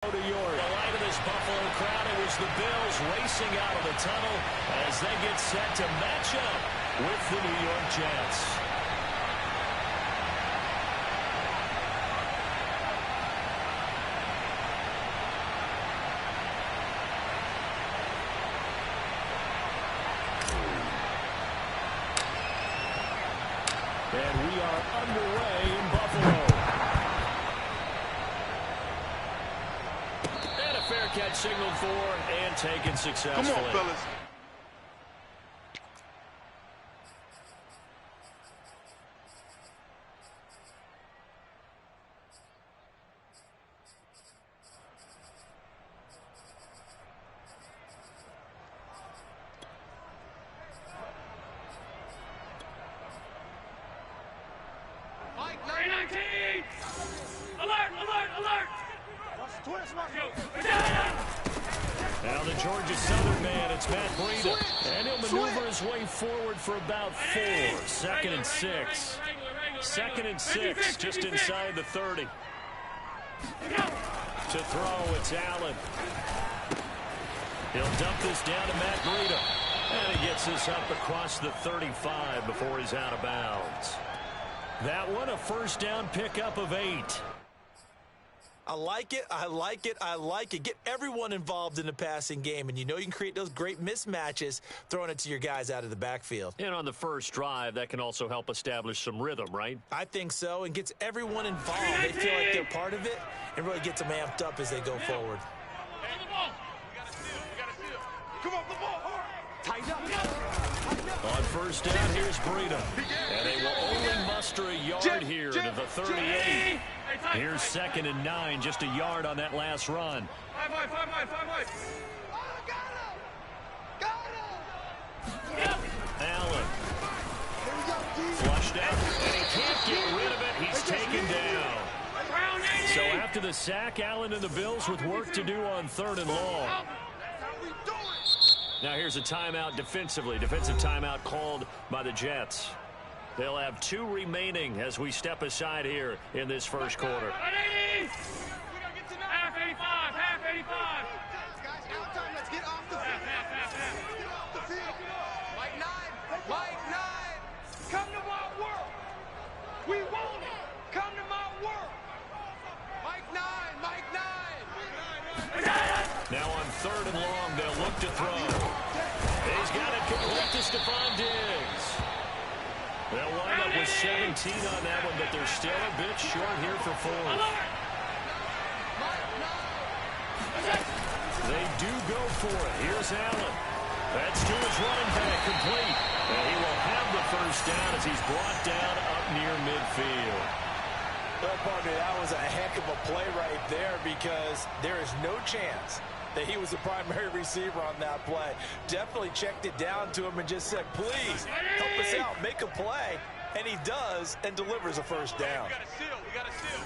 To York. The light of this Buffalo crowd, it was the Bills racing out of the tunnel as they get set to match up with the New York Jets. And we are underway in Buffalo. And a fair catch signaled for and taken successfully. Come on, fellas. Now the Georgia Southern man, it's Matt, and he'll maneuver his way forward for about 4. Second and 6. Second and 6, just inside the 30. To throw, it's Allen. He'll dump this down to Matt Breida. And he gets this up across the 35 before he's out of bounds. That one, a first down pickup of 8. I like it. I like it. I like it. Get everyone involved in the passing game, and you know you can create those great mismatches throwing it to your guys out of the backfield. And on the first drive, that can also help establish some rhythm, right? I think so, and gets everyone involved. They feel like they're part of it and really gets them amped up as they go forward. Come on, the ball. Tighten up. On first down, here's Breida. And they will only muster a yard here to the 38. Here's 2nd and 9, just a yard on that last run. Allen. Flushed out, and he can't get rid of it. He's taken down. So after the sack, Allen and the Bills with work to do on 3rd and long. Now here's a timeout defensively. Defensive timeout called by the Jets. They'll have 2 remaining as we step aside here in this first quarter. Half 85, half 85. Guys, now time. Let's get off the field. Get off the field. Mike 9. Come to my work. We want it. Come to my work. Mike 9. Now on 3rd and long, they'll look to throw. He's got it complete to Stephon Diggs. They'll wind up with 17 on that one, but they're still a bit short here for 4th. They do go for it. Here's Allen. That's to his running back, complete. And he will have the first down as he's brought down up near midfield. Well, partner, that was a heck of a play right there because there is no chance that he was the primary receiver on that play. Definitely checked it down to him and just said, please, help us out, make a play. And he does and delivers a first down. We got to seal.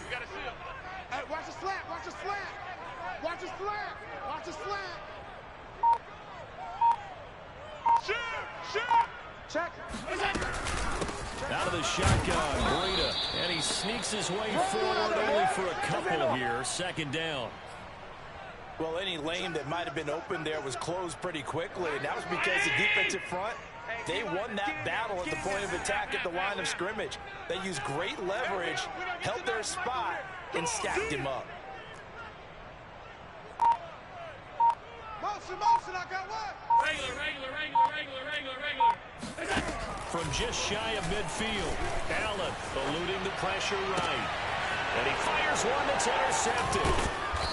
Hey, watch the slant. Watch the slant. Shoot. Check. Out of the shotgun, Breida, and he sneaks his way forward only for a couple here. 2nd down. Well, any lane that might have been open there was closed pretty quickly, and that was because the defensive front, they won that battle at the point of attack at the line of scrimmage. They used great leverage, held their spot, and stacked him up. Motion, I got one. Regular. From just shy of midfield, Allen eluding the pressure right. And he fires one that's intercepted.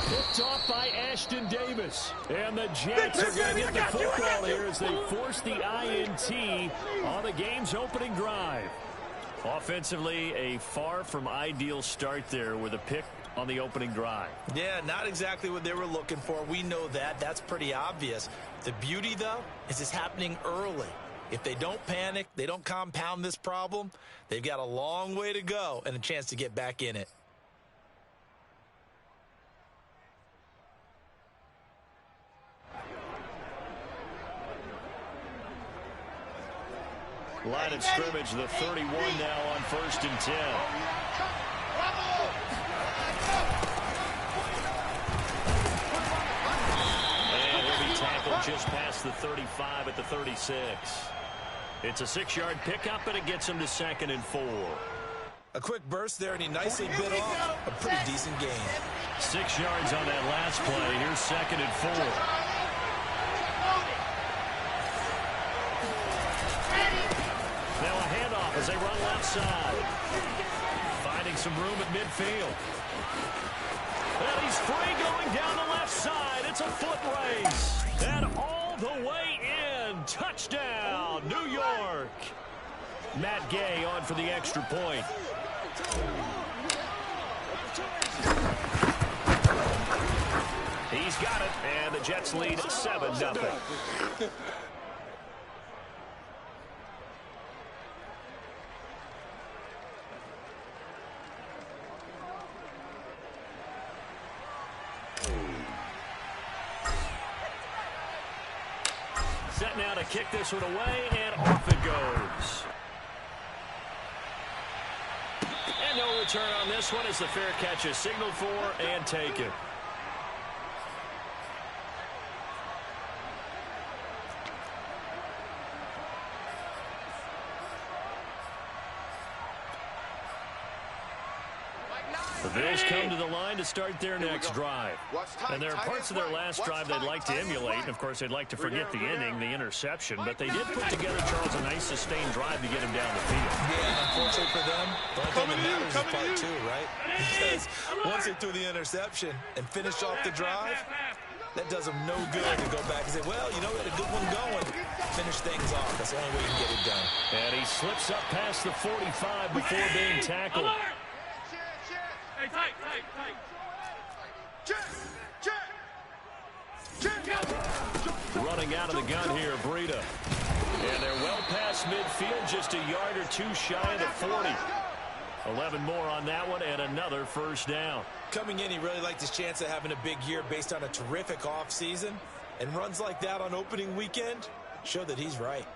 Picked off by Ashton Davis. And the Jets are going to get the football here as they force the INT on the game's opening drive. Offensively, a far from ideal start there with a pick on the opening drive. Yeah, not exactly what they were looking for. We know that. That's pretty obvious. The beauty, though, is it's happening early. If they don't panic, they don't compound this problem, they've got a long way to go and a chance to get back in it. Line of scrimmage, the 31 now on 1st and 10. just past the 35 at the 36. It's a 6-yard pickup, and it gets him to 2nd and 4. A quick burst there, and he nicely bit off a pretty decent gain. 6 yards on that last play. Here's 2nd and 4. Now a handoff as they run left side. Finding some room at midfield. And he's free going down the left side. It's a foot race. And all the way in. Touchdown, New York. Matt Gay on for the extra point. He's got it, and the Jets lead 7-0. Set now to kick this one away, and off it goes. And no return on this one as the fair catch is signaled for and taken. The Bills come to the line to start their next drive. And there are parts of their last drive they'd like to emulate. And, of course, they'd like to forget the inning, the interception. But they did put together, Charles, a nice sustained drive to get him down the field. Yeah, unfortunately for them, the only thing that matters is part 2, right? Because once they threw the interception and finished off the drive, that does them no good to go back and say, well, you know, we had a good one going. Finish things off. That's the only way you can get it done. And he slips up past the 45 before being tackled. Hey, tight. Running out of the gun here, Breida. And they're well past midfield, just a yard or two shy of the 40. 11 more on that one, and another first down. Coming in, he really liked his chance of having a big year based on a terrific offseason. And runs like that on opening weekend show that he's right.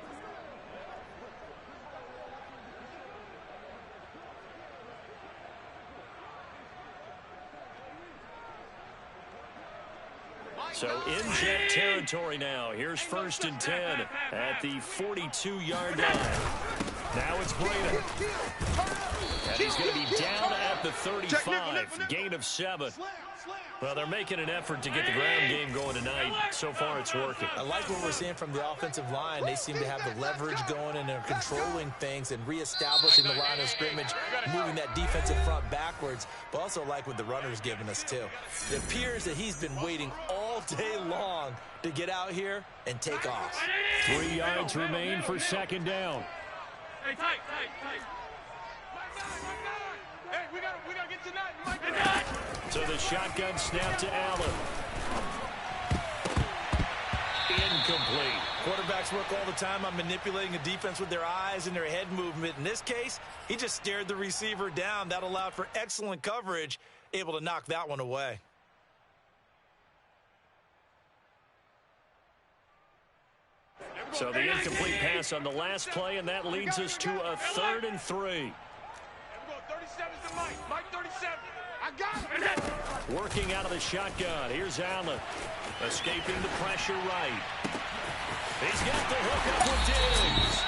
So in Jet territory now. Here's 1st and 10 at the 42-yard line. Now it's Breida. And he's going to be down at the 35. Gain of 7. Well, they're making an effort to get the ground game going tonight. So far, it's working. I like what we're seeing from the offensive line. They seem to have the leverage going, and they're controlling things and reestablishing the line of scrimmage, moving that defensive front backwards, but also like what the runner's giving us, too. It appears that he's been waiting all day long to get out here and take off. 3 yards remain for 2nd down. Hey, tight. Hey, we gotta get tonight. So the shotgun snap to Allen. Incomplete. Quarterbacks work all the time on manipulating a defense with their eyes and their head movement. In this case, he just stared the receiver down. That allowed for excellent coverage, able to knock that one away. So the incomplete pass on the last play, and that leads us to a 3rd and 3. 37's to Mike 37. I got him. Working out of the shotgun. Here's Allen. Escaping the pressure right. He's got the hook up with Diggs.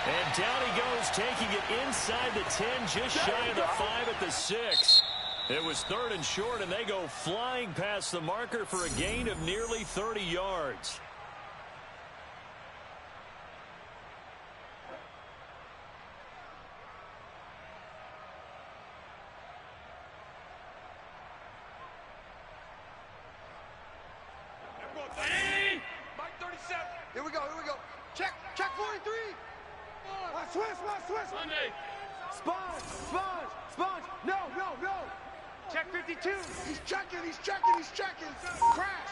And down he goes, taking it inside the 10, just shy of the 5 at the 6. It was 3rd and short, and they go flying past the marker for a gain of nearly 30 yards. Here we go. Check 43. Switch. Sunday. Sponge. No. Check 52. He's checking. Crash.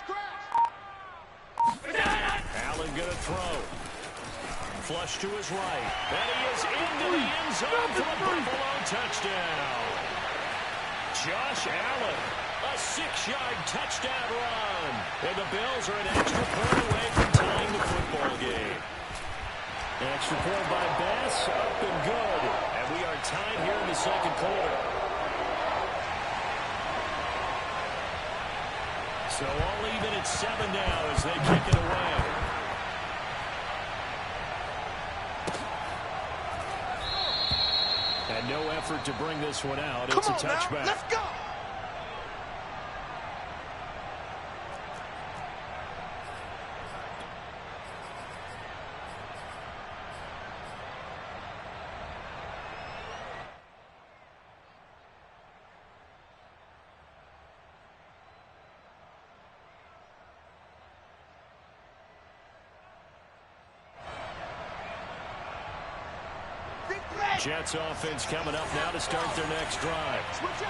Allen gonna throw. Flush to his right. And he is into the end zone for the Buffalo touchdown. Josh Allen, a 6-yard touchdown run. And the Bills are an extra point away from tying the football game. Extra point by Bass, up and good. And we are tied here in the 2nd quarter. So all even at 7 now as they kick it away. And no effort to bring this one out. Come it's a on touchback. Now. Let's go. Jets offense coming up now to start their next drive.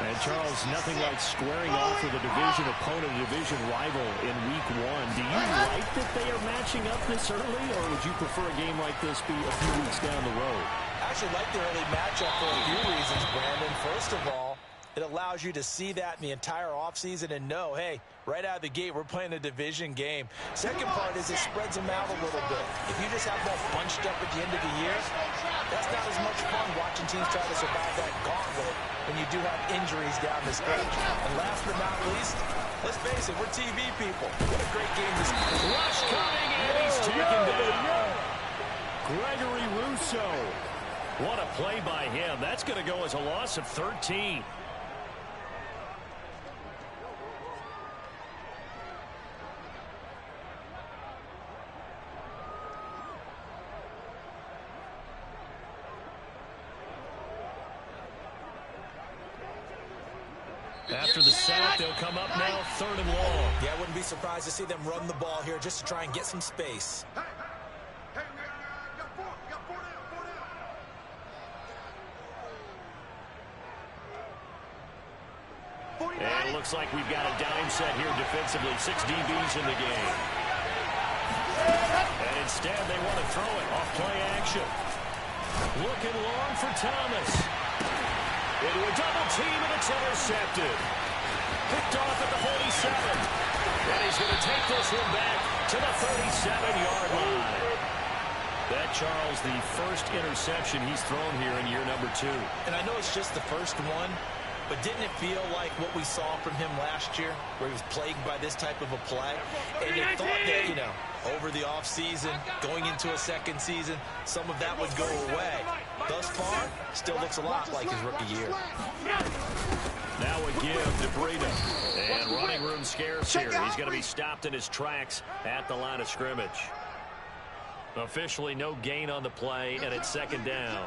And Charles, nothing like squaring off with a division opponent, a division rival in week 1. Do you like that they are matching up this early, or would you prefer a game like this be a few weeks down the road? I actually like the early matchup for a few reasons, Brandon. First of all, it allows you to see that in the entire offseason and know, hey, right out of the gate, we're playing a division game. Second part is it spreads them out a little bit. If you just have them all bunched up at the end of the year, that's not as much fun watching teams try to survive that gauntlet when you do have injuries down the stretch. And last but not least, let's face it, we're TV people. What a great game this is. Rush coming, and he's taken down. Gregory Rousseau. What a play by him. That's going to go as a loss of 13. After the sack, they'll come up now, 3rd and long. Yeah, I wouldn't be surprised to see them run the ball here just to try and get some space. Hey, we got four down. And it looks like we've got a dime set here defensively. 6 DBs in the game. And instead, they want to throw it off play action. Looking long for Thomas. Into a double team, and it's intercepted. Picked off at the 47. And he's going to take this one back to the 37-yard line. That, Charles, the first interception he's thrown here in year number 2. And I know it's just the first one, but didn't it feel like what we saw from him last year, where he was plagued by this type of a play? And you thought that, you know, over the offseason, going into a second season, some of that would go away. Thus far, still looks a lot like his rookie year. Now a give to Breida. And running room scarce here. He's going to be stopped in his tracks at the line of scrimmage. Officially no gain on the play, and it's 2nd down.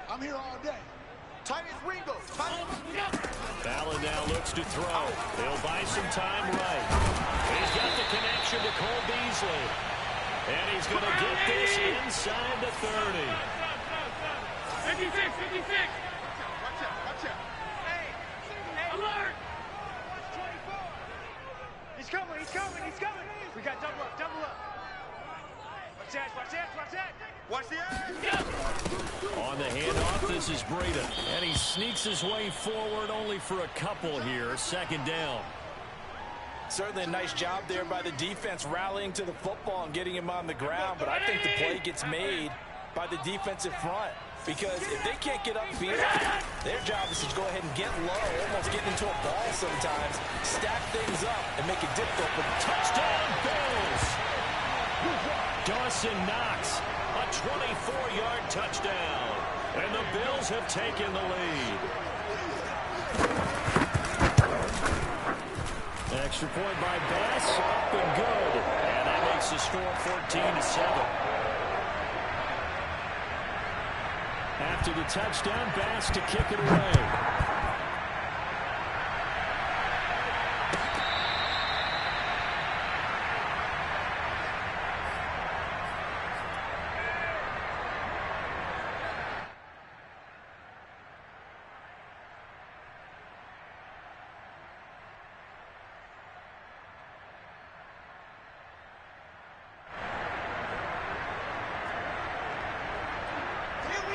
I'm here all day. Tight as Ringo. Allen now looks to throw. He'll buy some time right. He's got the connection to Cole Beasley. And he's going to get this inside the 30. 56. Watch out. Hey, alert! He's coming. We got double up. Watch that. Watch the edge. On the handoff, this is Breida. And he sneaks his way forward only for a couple here. 2nd down. Certainly a nice job there by the defense rallying to the football and getting him on the ground, but I think the play gets made by the defensive front, because if they can't get upfield, their job is to go ahead and get low, almost get into a ball sometimes, stack things up, and make it difficult for the Touchdown, Bills! Dawson Knox, a 24-yard touchdown. And the Bills have taken the lead. Extra point by Bass, up and good. And that makes the score 14-7. After the touchdown, Bass to kick it away.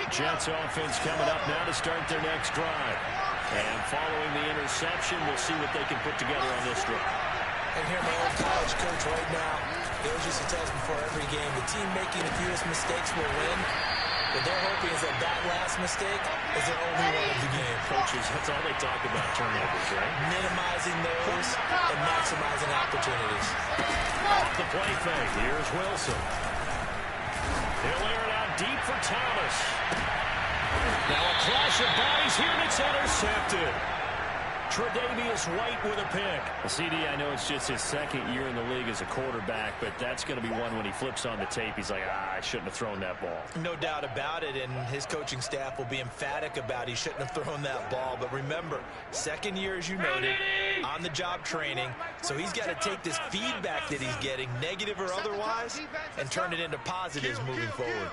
Jets offense coming up now to start their next drive. And following the interception, we'll see what they can put together on this drive. And here my old college coach right now, Bill used to tell us before every game, the team making the fewest mistakes will win. What they're hoping is that last mistake is their only one of the game. Coaches, that's all they talk about, turnovers, right? Minimizing those and maximizing opportunities. Off the play fake. Here's Wilson. He'll air it out deep for Thomas. Now a clash of bodies here, and it's intercepted. Tre'Davious White with a pick. CD, I know it's just his second year in the league as a quarterback, but that's going to be one when he flips on the tape. He's like, I shouldn't have thrown that ball. No doubt about it, and his coaching staff will be emphatic about he shouldn't have thrown that ball. But remember, second year, as you noted, on-the-job training, so he's got to take this feedback that he's getting, negative or otherwise, and turn it into positives moving forward.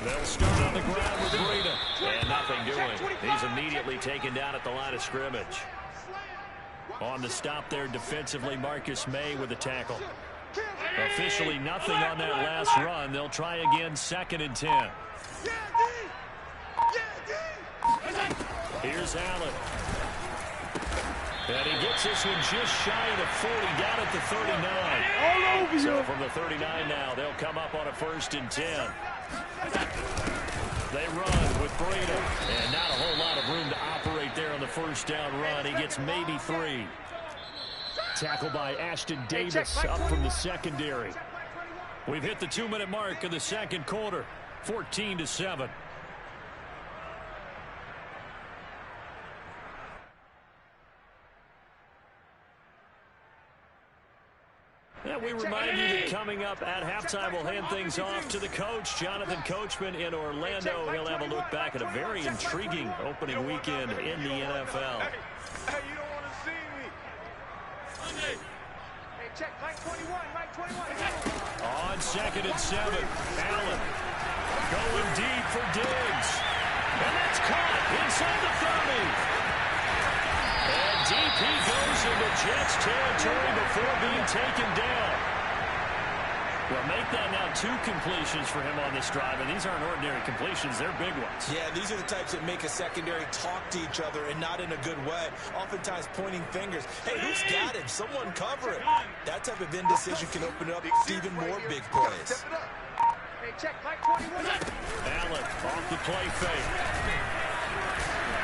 They'll start on the ground with Breida. And nothing doing. He's immediately taken down at the line of scrimmage. On the stop there defensively, Marcus May with a tackle. Officially nothing on that last run. They'll try again, 2nd and 10. Here's Allen. And he gets this one just shy of the 40, down at the 39. So from the 39 now, they'll come up on a 1st and 10. They run with Breida. And not a whole lot of room to operate there on the 1st down run. He gets maybe 3. Tackle by Ashton Davis up from the secondary. We've hit the 2-minute mark of the second quarter. 14-7. And we remind you that coming up at halftime, we'll hand things off to the coach, Jonathan Coachman in Orlando. He'll have a look back at a very intriguing opening weekend in the NFL. Hey, you don't want to see me. Hey, check, Mike 21, Mike 21. On 2nd and 7, Allen going deep for Diggs. And that's caught inside the 30. And deep he goes into Jets territory before being taken down. Well, make that now 2 completions for him on this drive, and these aren't ordinary completions. They're big ones. Yeah, these are the types that make a secondary talk to each other and not in a good way. Oftentimes pointing fingers. Hey, who's got him? Someone cover it. That type of indecision can open up even more big plays. Hey, check, Mike 21. Allen off the play fake.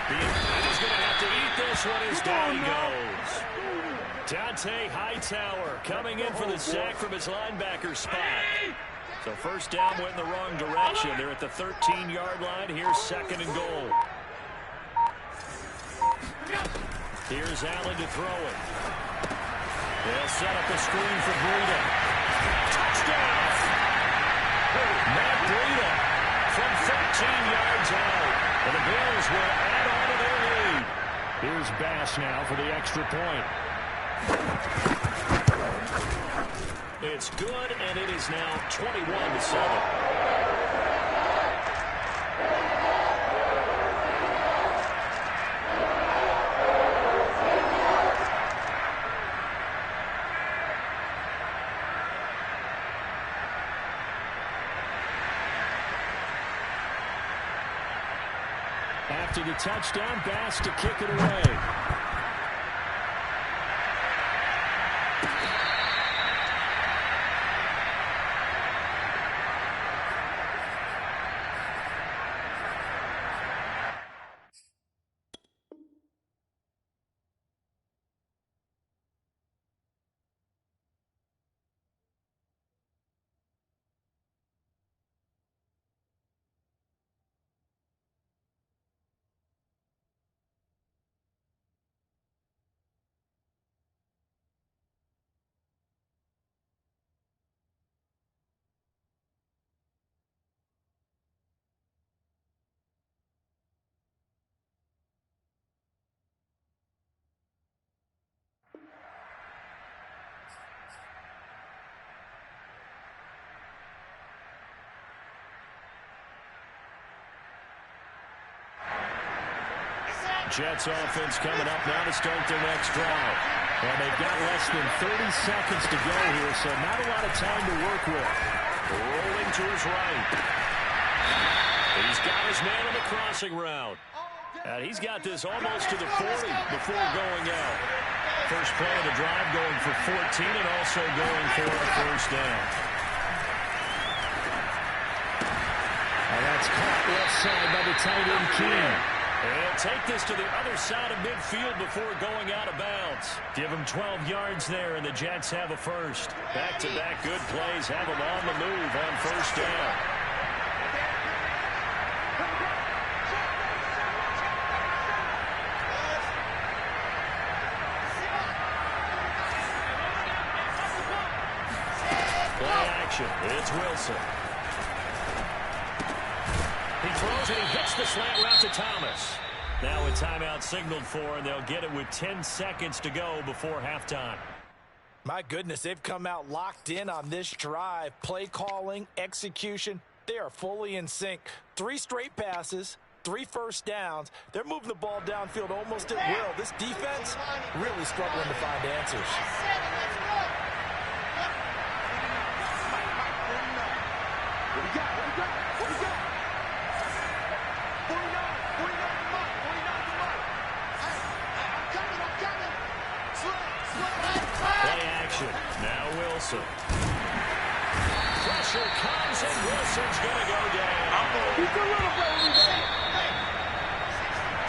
He's going to have to eat this one as down he goes. Dante Hightower coming in for the sack from his linebacker spot. So 1st down went in the wrong direction. They're at the 13-yard line. Here's 2nd and goal. Here's Allen to throw it. They'll set up a screen for Breida. Touchdown! Matt Breida from 13 yards out. And the Bills will add on to their lead. Here's Bass now for the extra point. It's good, and it is now 21-7. After the touchdown, Bass to kick it away. Jets offense coming up now to start their next drive. And they've got less than 30 seconds to go here, so not a lot of time to work with. Rolling to his right. He's got his man on the crossing route. And he's got this almost to the 40 before going out. First play of the drive going for 14 and also going for a 1st down. It's caught left side by the tight end, King. And take this to the other side of midfield before going out of bounds. Give them 12 yards there, and the Jets have a first. Back-to-back good plays have them on the move on first down. Play action. It's Wilson. He throws and he hits the slant route to Thomas. Now a timeout signaled for, and they'll get it with 10 seconds to go before halftime. My goodness, they've come out locked in on this drive. Play calling, execution, they are fully in sync. 3 straight passes, 3 first downs. They're moving the ball downfield almost at will. This defense really struggling to find answers. Now Wilson. Pressure comes, and Wilson's going to go down.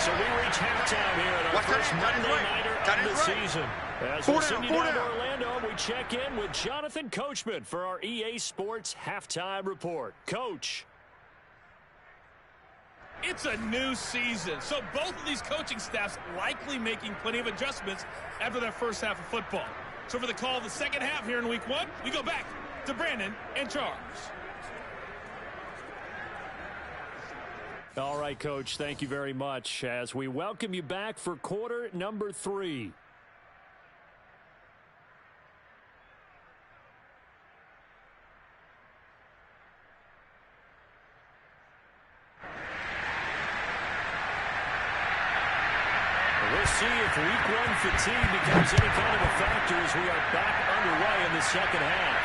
So we reach halftime here at our first Monday nighter of the season. As we send you down to Orlando, we check in with Jonathan Coachman for our EA Sports Halftime Report. Coach. It's a new season, so both of these coaching staffs likely making plenty of adjustments after their first half of football. So for the call of the second half here in week 1, we go back to Brandon and Charles. All right, Coach, thank you very much as we welcome you back for quarter number 3. We'll see if week 1 fatigue becomes any kind of a factor as we are back underway in the second half.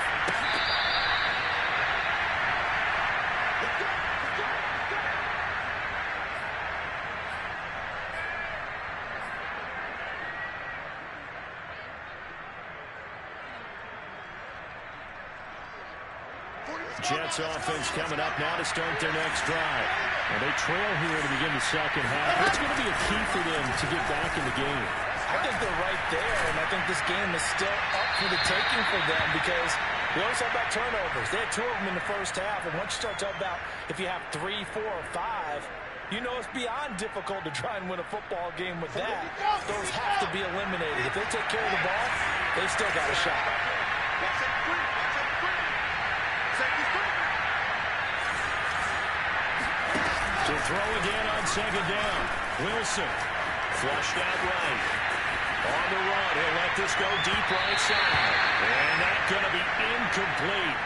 Jets offense coming up now to start their next drive. And they trail here to begin the second half. What's going to be a key for them to get back in the game? I think they're right there, and I think this game is still up for the taking for them because we always talk about turnovers. They had 2 of them in the first half, and once you start talking about if you have 3, 4, or 5, you know it's beyond difficult to try and win a football game with that. Those have to be eliminated. If they take care of the ball, they still got a shot. To throw again on second down. Wilson flushed out right. On the run, he'll let this go deep right side. And that's going to be incomplete.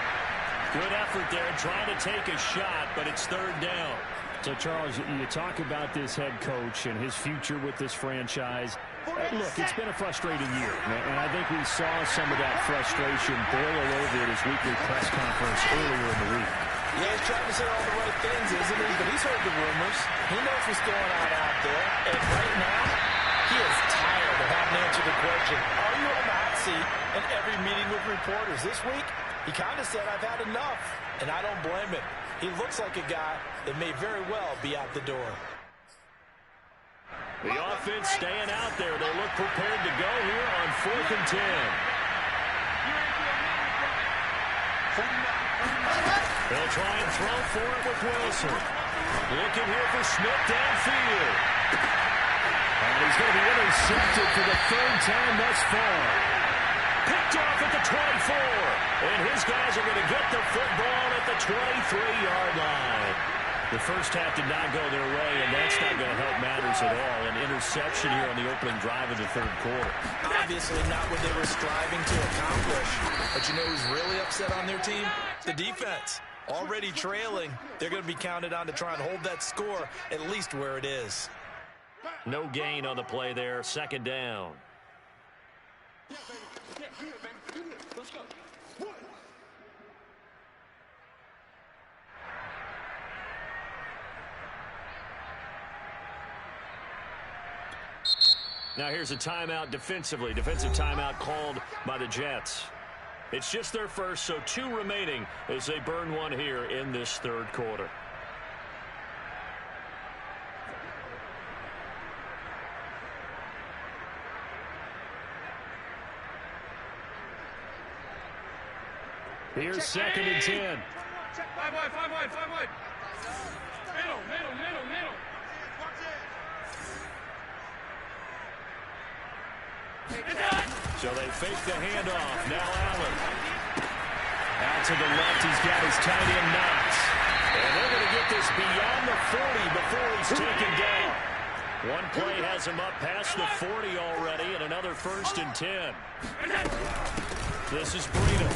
Good effort there trying to take a shot, but it's third down. So, Charles, you talk about this head coach and his future with this franchise. Look, it's been a frustrating year, and I think we saw some of that frustration boil over at his weekly press conference earlier in the week. Yeah, he's trying to say all the right things, isn't he? But he's heard the rumors. He knows what's going on out there. And right now, he is tired of having to answer the question, are you on the hot seat in every meeting with reporters? This week, he kind of said, I've had enough. And I don't blame him. He looks like a guy that may very well be out the door. The offense staying out there. They look prepared to go here on 4th and 10. They'll try and throw for it with Wilson. Looking here for Smith downfield. And he's going to be intercepted for the 3rd time thus far. Picked off at the 24. And his guys are going to get the football at the 23-yard line. The first half did not go their way, and that's not going to help matters at all. An interception here on the opening drive of the 3rd quarter. Obviously not what they were striving to accomplish. But you know who's really upset on their team? The defense. Already trailing, they're going to be counted on to try and hold that score at least where it is. No gain on the play there. 2nd down. Now here's a timeout defensively. Defensive timeout called by the Jets. It's just their first, so 2 remaining as they burn one here in this 3rd quarter. Here's 2nd and 10. 5 wide. Middle. So they fake the handoff. Now Allen. Out to the left. He's got his tight end Knox. And they're going to get this beyond the 40 before he's taken down. One play has him up past the 40 already, and another 1st and 10. This is Breida.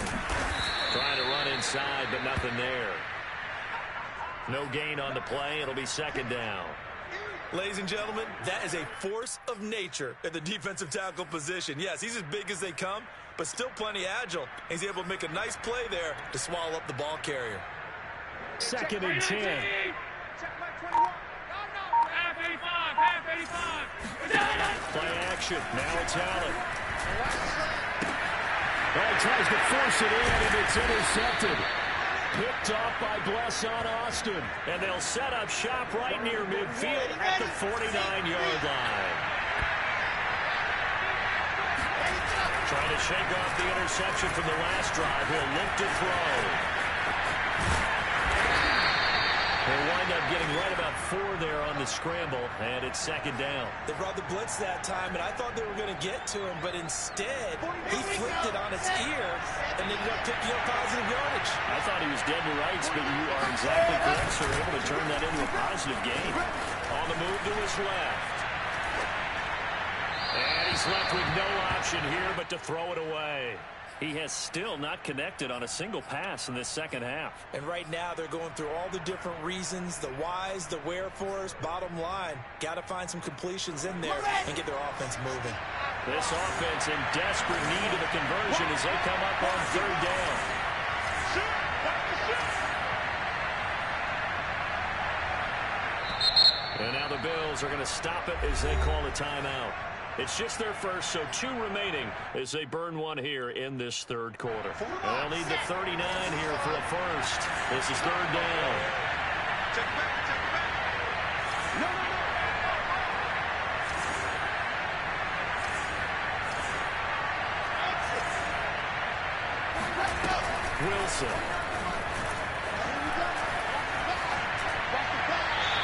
Trying to run inside, but nothing there. No gain on the play. It'll be 2nd down. Ladies and gentlemen, that is a force of nature at the defensive tackle position. Yes, he's as big as they come, but still plenty agile. He's able to make a nice play there to swallow up the ball carrier. 2nd and 10. Half 85. Play action. Now it's Allen. Well, he tries to force it in, and it's intercepted. Picked off by Bless on Austin. And they'll set up shop right near midfield at the 49-yard line. Trying to shake off the interception from the last drive. He'll look to throw. They'll wind up getting right about 4 there on the scramble, and it's 2nd down. They brought the blitz that time, and I thought they were going to get to him, but instead, he flipped it on its ear and ended up picking up positive yardage. I thought he was dead to rights, but you are exactly correct, sir. Able to turn that into a positive gain. On the move to his left. And he's left with no option here but to throw it away. He has still not connected on a single pass in this 2nd half. And right now, they're going through all the different reasons, the whys, the wherefores. Bottom line, got to find some completions in there and get their offense moving. This offense in desperate need of a conversion as they come up on 3rd down. And now the Bills are going to stop it as they call a timeout. It's just their first, so 2 remaining as they burn one here in this 3rd quarter. And they'll need the 39 here for a first. This is 3rd down. Check back. Wilson.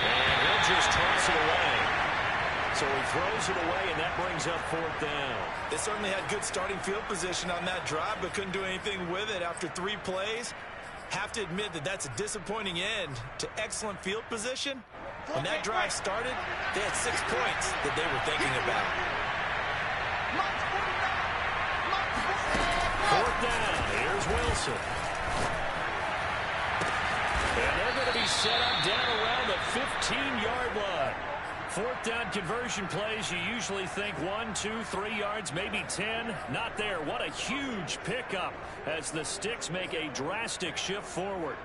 And he'll just toss it away. So he throws it away, and that brings up 4th down. They certainly had good starting field position on that drive, but couldn't do anything with it after 3 plays. Have to admit that that's a disappointing end to excellent field position. When that drive started, they had 6 points that they were thinking about. 4th down. Here's Wilson. And they're going to be set up down around the 15-yard line. 4th down conversion plays, you usually think 1, 2, 3 yards, maybe 10. Not there. What a huge pickup as the Sticks make a drastic shift forward.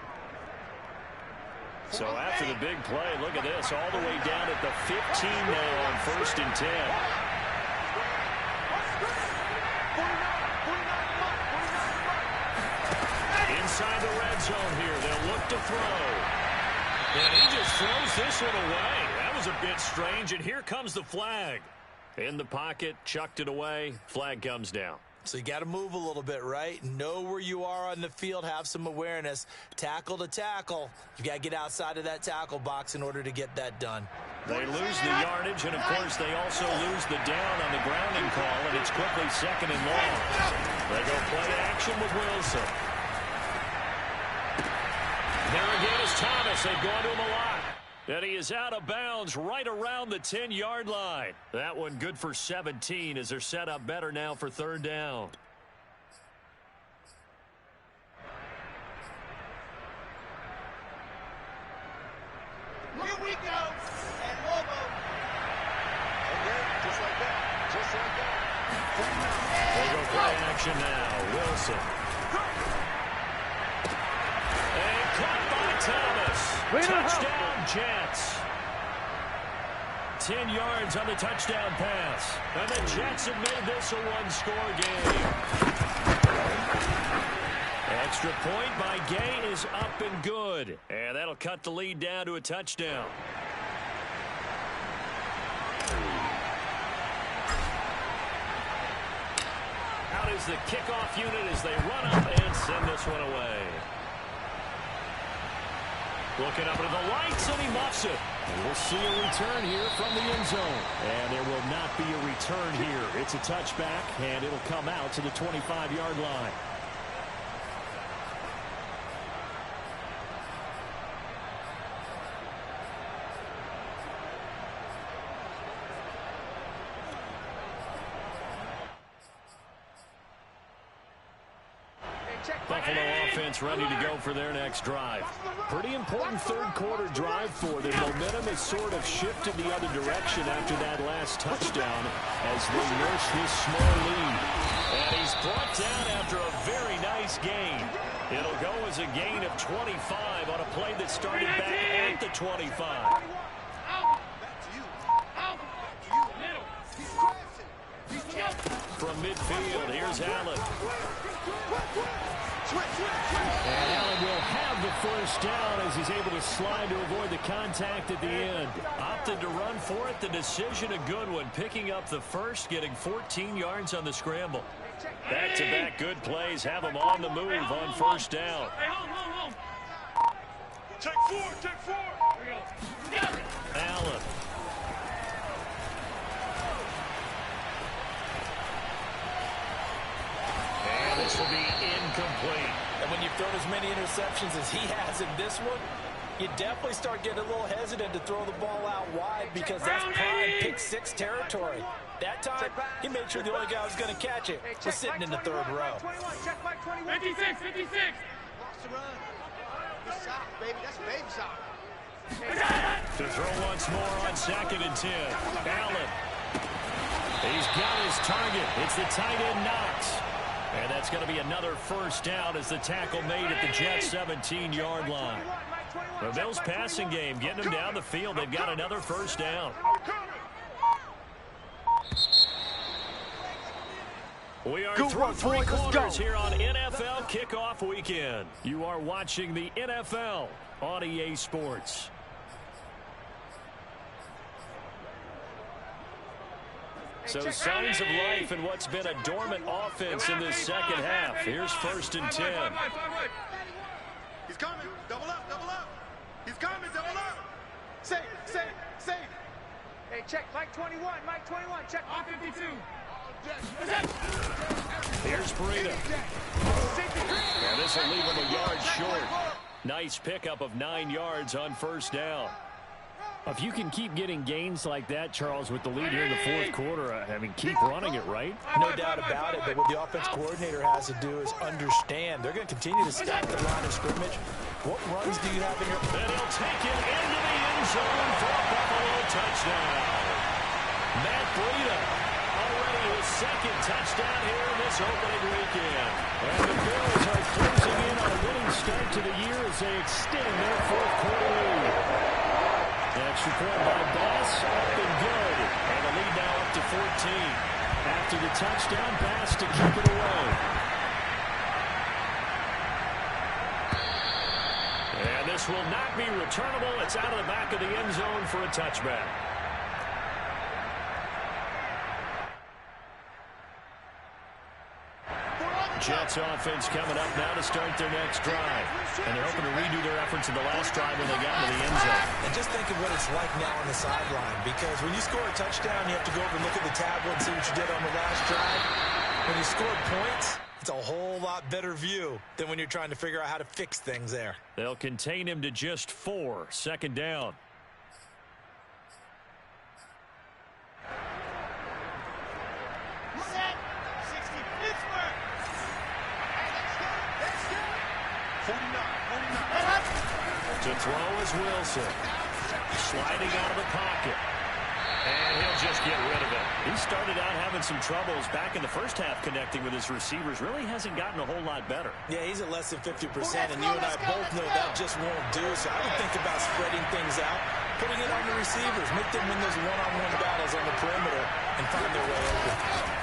So after the big play, look at this, all the way down at the 15 now on 1st and 10. Inside the red zone here, they'll look to throw. And he just throws this one away. That was a bit strange, and here comes the flag. In the pocket, chucked it away, flag comes down. So you got to move a little bit, right? Know where you are on the field, have some awareness. Tackle to tackle. You got to get outside of that tackle box in order to get that done. They lose the yardage, and of course they also lose the down on the grounding call, and it's quickly 2nd and long. They go play action with Wilson. There again is Thomas. They've gone to him a lot. And he is out of bounds right around the 10-yard line. That one good for 17 as they're set up better now for 3rd down. Here we go. And Lobo. Okay, just like that. Just like that. They go play action now. Wilson. And caught by Thomas. Touchdown, Jets. 10 yards on the touchdown pass. And the Jets have made this a one-score game. Extra point by Gay is up and good. And that'll cut the lead down to a touchdown. Out is is the kickoff unit as they run up and send this one away. Looking up into the lights, and he muffs it. And we'll see a return here from the end zone. And there will not be a return here. It's a touchback, and it'll come out to the 25-yard line. Buffalo offense ready to go for their next drive. Pretty important third-quarter drive for them. Momentum has sort of shifted the other direction after that last touchdown as they nurse this small lead. And he's brought down after a very nice gain. It'll go as a gain of 25 on a play that started back at the 25. From midfield, here's Allen. And Allen will have the first down as he's able to slide to avoid the contact at the end. Opted to run for it. The decision a good one. Picking up the first, getting 14 yards on the scramble. Back-to-back good plays have him on the move on first down. Take four. Allen. And this will be incomplete. And when you've thrown as many interceptions as he has in this one, you definitely start getting a little hesitant to throw the ball out wide because that's prime pick-6 territory. That time, he made sure the only guy who was going to catch it was sitting in the third row. 56. Lost the run. Good sock, baby. That's baby sock. To throw once more on 2nd and 10. Allen. He's got his target. It's the tight end Knox. And that's going to be another first down as the tackle made at the Jets' 17-yard line. The Bills' passing game getting them down the field. They've got another first down. We are through three quarters here on NFL Kickoff Weekend. You are watching the NFL on EA Sports. So signs of life in what's been a dormant offense in this second half. Here's 1st and 10. He's coming. Double up. He's coming. Double up. Safe. Hey, check. Mike 21. Check. On 52. Here's Breida. And this will leave him a yard short. Nice pickup of 9 yards on first down. If you can keep getting gains like that, Charles, with the lead here in the fourth quarter, I mean, keep running it, right? No doubt about it, but what the offense coordinator has to do is understand. They're going to continue to stack the line of scrimmage. What runs do you have in your... And he'll take it into the end zone for a Buffalo touchdown. Matt Breida, already his 2nd touchdown here in this opening weekend. And the Bills are closing in on a winning start to the year as they extend their fourth quarter lead. Extra point by Bass, up and good. And the lead now up to 14. After the touchdown pass to keep it away. And this will not be returnable. It's out of the back of the end zone for a touchback. Jets offense coming up now to start their next drive. And they're hoping to redo their efforts in the last drive when they got to the end zone. And just think of what it's like now on the sideline, because when you score a touchdown, you have to go over and look at the tablet and see what you did on the last drive. When you score points, it's a whole lot better view than when you're trying to figure out how to fix things there. They'll contain him to just 4. 2nd down. To throw is Wilson. Sliding out of the pocket. And he'll just get rid of it. He started out having some troubles back in the first half connecting with his receivers. Really hasn't gotten a whole lot better. Yeah, he's at less than 50%, and you and I both know that just won't do. So I would think about spreading things out, putting it on the receivers, make them win those one-on-one battles on the perimeter, and find their way open.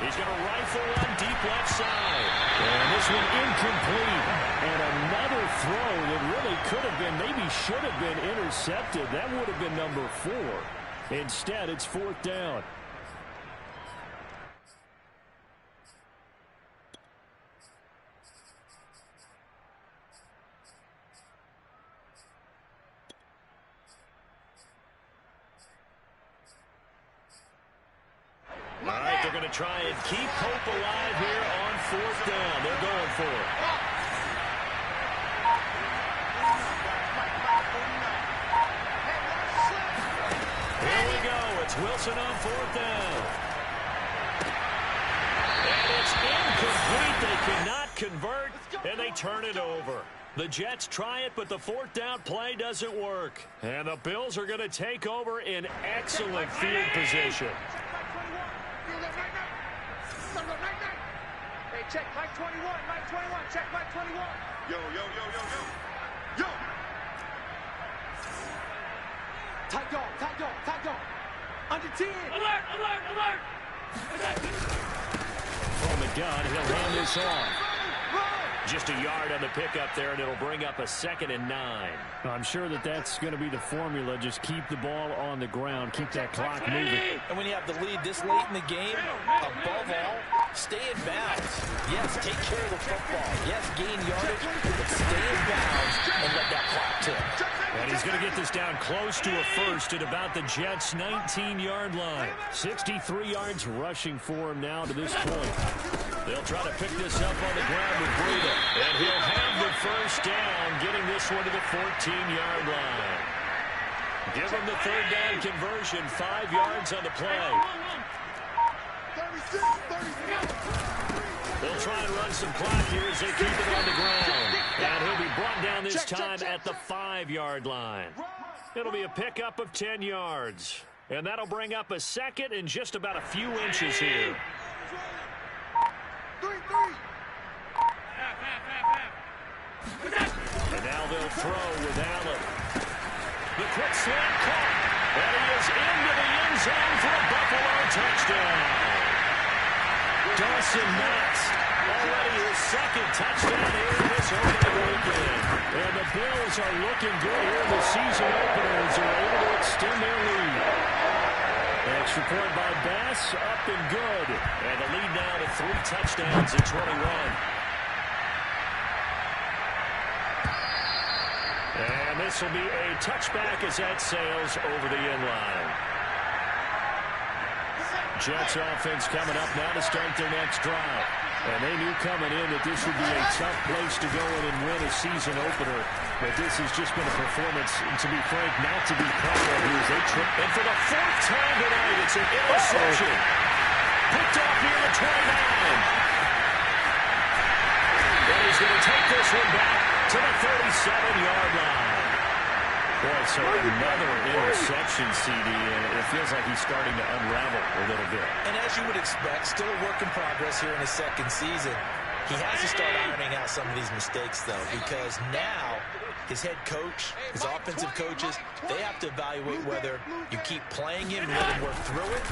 He's going to rifle one deep left side. And this one incomplete. And another throw that really could have been, maybe should have been intercepted. That would have been number 4. Instead, it's 4th down. going to try and keep hope alive here on 4th down. They're going for it. Here we go. It's Wilson on 4th down. And it's incomplete. They cannot convert, and they turn it over. The Jets try it, but the 4th down play doesn't work. And the Bills are going to take over in excellent field position. Hey, check Mike 21, Mike 21, check Mike 21. Yo, yo, yo, yo, yo. Yo! Tight dog, tight dog, tight dog. Under 10. Alert, alert, alert. From the gun, he'll hand this off. Just a yard on the pickup there, and it'll bring up a 2nd and 9. I'm sure that's going to be the formula. Just keep the ball on the ground. Keep that clock moving. And when you have the lead this late in the game, above all, stay in bounds. Yes, take care of the football. Yes, gain yardage, but stay in bounds and let that clock tick. And he's going to get this down close to a first at about the Jets' 19-yard line. 63 yards rushing for him now to this point. They'll try to pick this up on the ground with Breida. And he'll have the first down, getting this one to the 14-yard line. Give him the 3rd down conversion, 5 yards on the play. 36, 36. They'll try and run some clock here as they keep it on the ground. And he'll be brought down this time at the 5-yard line. It'll be a pickup of 10 yards. And that'll bring up a 2nd and just about a few inches here. 3-3. And now they'll throw with Allen. The quick slant caught. And he is into the end zone for a Buffalo touchdown. Dawson Knox, already his 2nd touchdown here in this opening weekend. And the Bills are looking good here in the season opener as they're able to extend their lead. Extra point by Bass, up and good. And the lead now to 3 touchdowns at 21. And this will be a touchback as that sails over the end line. Jets offense coming up now to start their next drive. And they knew coming in that this would be a tough place to go in and win a season opener. But this has just been a performance, to be frank, not to be proud of here as they trip. And for the 4th time tonight, it's an interception. Picked off here at 29. And he's going to take this one back to the 37-yard line. Boy, so another interception, CD, and it feels like he's starting to unravel a little bit. And as you would expect, still a work in progress here in his 2nd season. He has to start ironing out some of these mistakes, though, because now his head coach, his offensive coaches, they have to evaluate whether you keep playing him and let him work through it,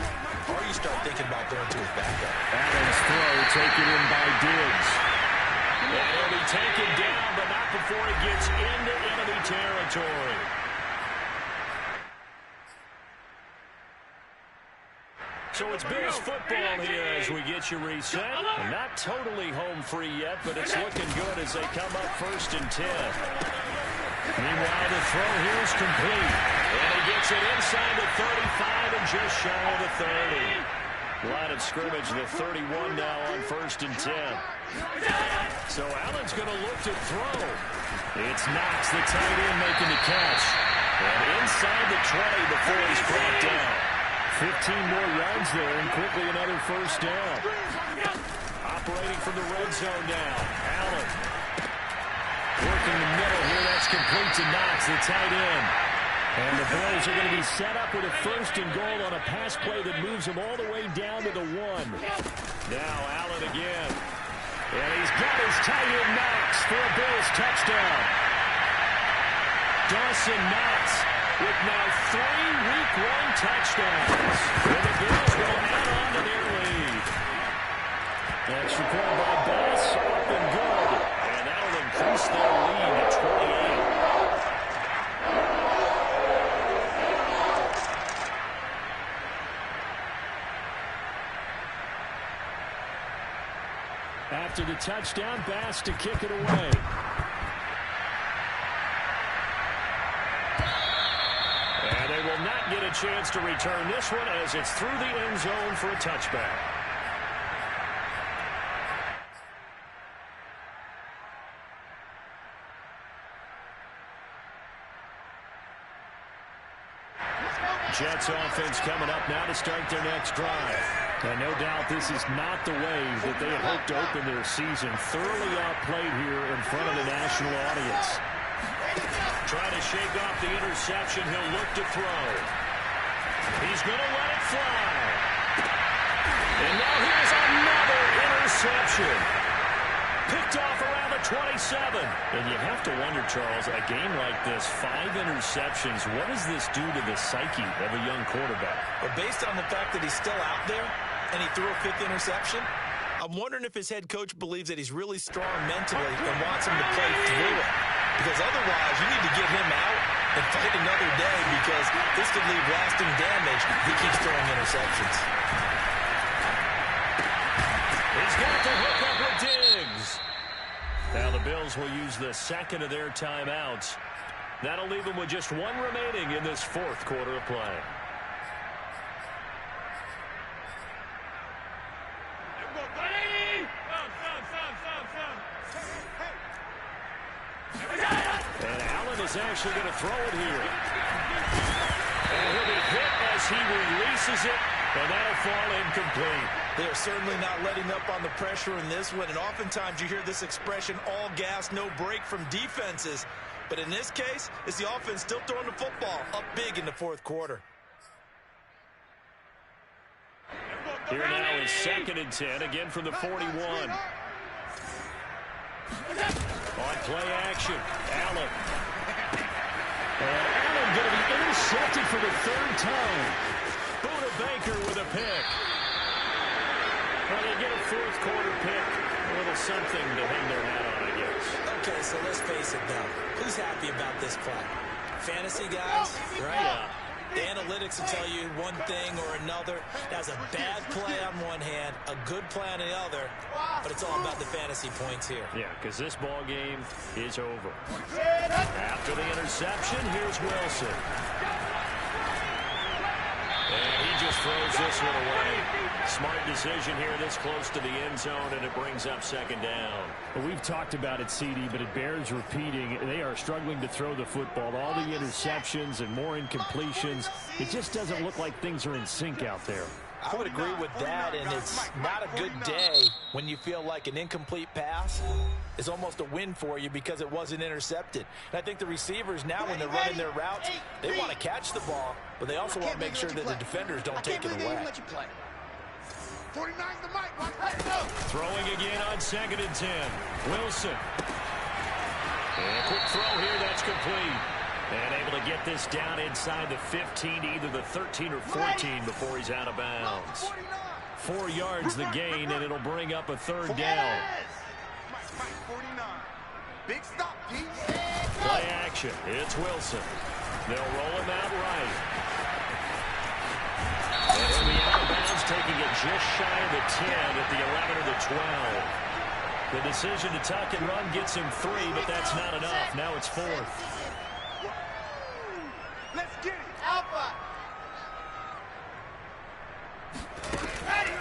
or you start thinking about going to his backup. Adams' throw taken in by Diggs. And he'll be taken down, but not before he gets into enemy territory. So it's Bills football here as we get you reset. And not totally home free yet, but it's looking good as they come up 1st and 10. Meanwhile, the throw here is complete. And he gets it inside the 35 and just shy of the 30. Line of scrimmage, the 31 now on 1st and 10. So Allen's going to look to throw. It's Knox, the tight end, making the catch. And inside the 20 before he's brought down. 15 more yards there, and quickly another 1st down. Operating from the red zone now. Allen. Working the middle here. That's complete to Knox, the tight end. And the Bills are going to be set up with a 1st and goal on a pass play that moves them all the way down to the 1. Now Allen again. And he's got his tight end Knox for a Bills touchdown. Dawson Knox with now 3 Week 1 touchdowns. And the Bills will add on to their lead. Extra point by Bass, up and good. And that'll increase their lead to 28. After the touchdown, Bass to kick it away. And they will not get a chance to return this one as it's through the end zone for a touchback. Jets offense coming up now to start their next drive. And no doubt this is not the way that they had hoped to open their season. Thoroughly outplayed here in front of the national audience. Trying to shake off the interception. He'll look to throw. He's going to let it fly. And now here's another interception. Picked off around the 27. And you have to wonder, Charles, a game like this, 5 interceptions, what does this do to the psyche of a young quarterback? But based on the fact that he's still out there and he threw a 5th interception, I'm wondering if his head coach believes that he's really strong mentally and wants him to play through it. Because otherwise, you need to get him out and fight another day, because this could leave lasting damage if he keeps throwing interceptions. He's got the hook up with Diggs. Now the Bills will use the second of their timeouts. That'll leave them with just 1 remaining in this 4th quarter of play. And Allen is actually going to throw it here. And he'll be hit as he releases it, and that'll fall incomplete. They are certainly not letting up on the pressure in this one, and oftentimes you hear this expression, all gas, no break from defenses. But in this case, it's the offense still throwing the football up big in the 4th quarter. Here now is 2nd and 10, again from the 41. On play action, Allen. And Allen going to be intercepted for the 3rd time. Buda Baker with a pick. Well, they get a 4th quarter pick. A little something to hang their hat on, I guess. Okay, so let's face it, though. Who's happy about this play? Fantasy guys, right? Yeah. The analytics will tell you one thing or another. That's a bad play on one hand, a good play on the other, but it's all about the fantasy points here. Yeah, because this ball game is over. After the interception, here's Wilson. And he just throws this one away. Smart decision here this close to the end zone, and it brings up 2nd down. Well, we've talked about it, CD, but it bears repeating. They are struggling to throw the football. All the interceptions and more incompletions. It just doesn't look like things are in sync out there. I would agree with that, and it's not a good day when you feel like an incomplete pass is almost a win for you because it wasn't intercepted. And I think the receivers now, when they're running their routes, they want to catch the ball, but they also want to make sure that the defenders don't take it away. 49's the mic. Throwing again on 2nd and 10. Wilson. And a quick throw here, that's complete. And able to get this down inside the 15 to either the 13 or 14 before he's out of bounds. 4 yards the gain, and it'll bring up a 3rd down. Mike, 49. Big stop, Pete. Play action. It's Wilson. They'll roll him out right. And he'll be out of bounds, taking it just shy of the 10 at the 11 or the 12. The decision to tuck and run gets him 3, but that's not enough. Now it's 4th. Let's get it. Alpha.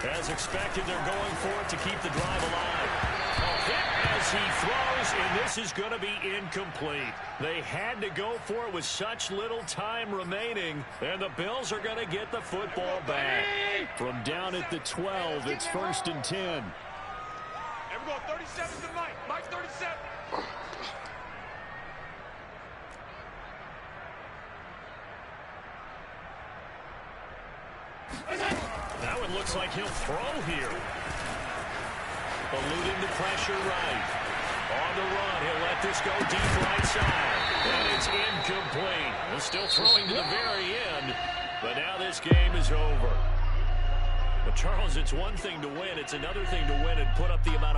As expected, they're going for it to keep the drive alive. A hit as he throws, and this is going to be incomplete. They had to go for it with such little time remaining, and the Bills are going to get the football back. From down at the 12, it's 1st and 10. And we're going 37 to Mike. Mike 37. That one looks like he'll throw here. Eluding the pressure right. On the run, he'll let this go deep right side. And it's incomplete. He's still throwing to the very end, but now this game is over. But, Charles, it's one thing to win. It's another thing to win and put up the amount